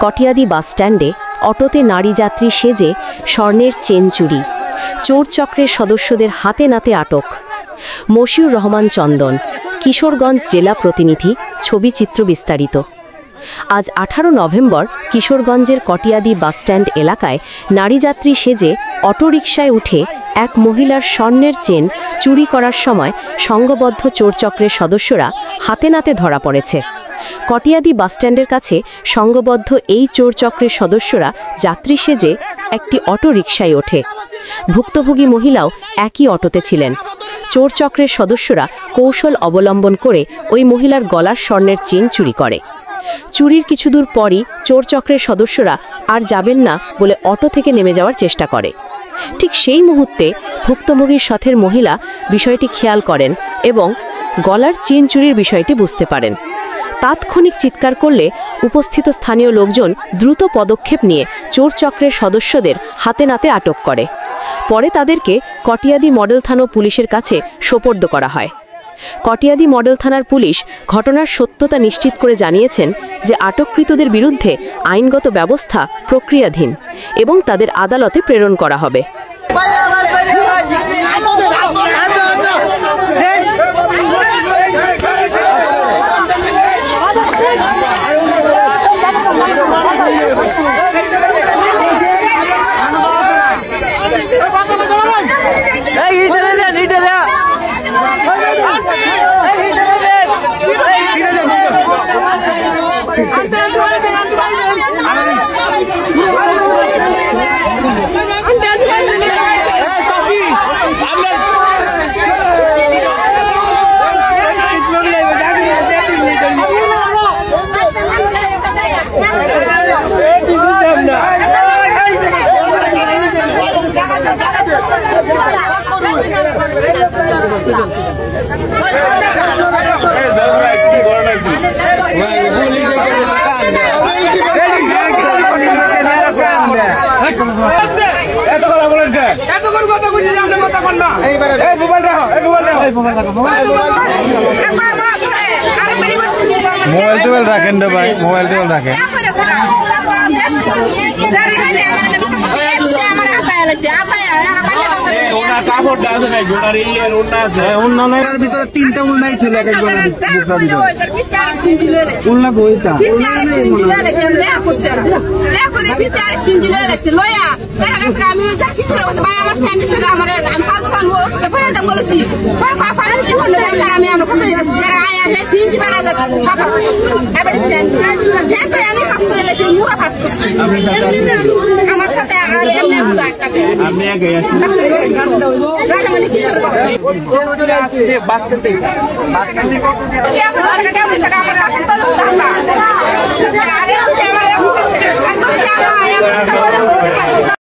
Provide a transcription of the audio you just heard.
কটিয়াদি বাসস্ট্যান্ডে অটোতে নারী যাত্রী সেজে স্বর্ণের চেন চুরি, চোর চক্রের সদস্যদের হাতে নাতে আটক। মশিউর রহমান চন্দন, কিশোরগঞ্জ জেলা প্রতিনিধি, ছবি চিত্র বিস্তারিত। আজ 18 নভেম্বর কিশোরগঞ্জের কটিয়াদি বাসস্ট্যান্ড এলাকায় নারী যাত্রী সেজে অটোরিকশায় উঠে এক মহিলার স্বর্ণের চেন চুরি করার সময় সংঘবদ্ধ চোরচক্রের সদস্যরা হাতে নাতে ধরা পড়েছে। কটিয়াদি বাসস্ট্যান্ডের কাছে সংঘবদ্ধ এই চোরচক্রের সদস্যরা যাত্রী সেজে একটি অটোরিকশায় ওঠে। ভুক্তভোগী মহিলাও একই অটোতে ছিলেন। চোরচক্রের সদস্যরা কৌশল অবলম্বন করে ওই মহিলার গলার স্বর্ণের চেন চুরি করে। চুরির কিছু দূর পরই চোরচক্রের সদস্যরা আর যাবেন না বলে অটো থেকে নেমে যাওয়ার চেষ্টা করে। ঠিক সেই মুহূর্তে ভুক্তভোগীর সাথের মহিলা বিষয়টি খেয়াল করেন এবং গলার চেন চুরির বিষয়টি বুঝতে পারেন। তাৎক্ষণিক চিৎকার করলে উপস্থিত স্থানীয় লোকজন দ্রুত পদক্ষেপ নিয়ে চোরচক্রের সদস্যদের হাতে নাতে আটক করে। পরে তাদেরকে কটিয়াদি মডেল থানা পুলিশের কাছে সোপর্দ করা হয়। কটিয়াদি মডেল থানার পুলিশ ঘটনার সত্যতা নিশ্চিত করে জানিয়েছেন যে আটককৃতদের বিরুদ্ধে আইনগত ব্যবস্থা প্রক্রিয়াধীন এবং তাদের আদালতে প্রেরণ করা হবে। মোবাইল টোবাইল রাখেন রে ভাই, মোবাইল টোবাইল রাখেন। ভিতরে 3টা উল্লাই ছিল, উল্লা বইটা আমার সাথে বাস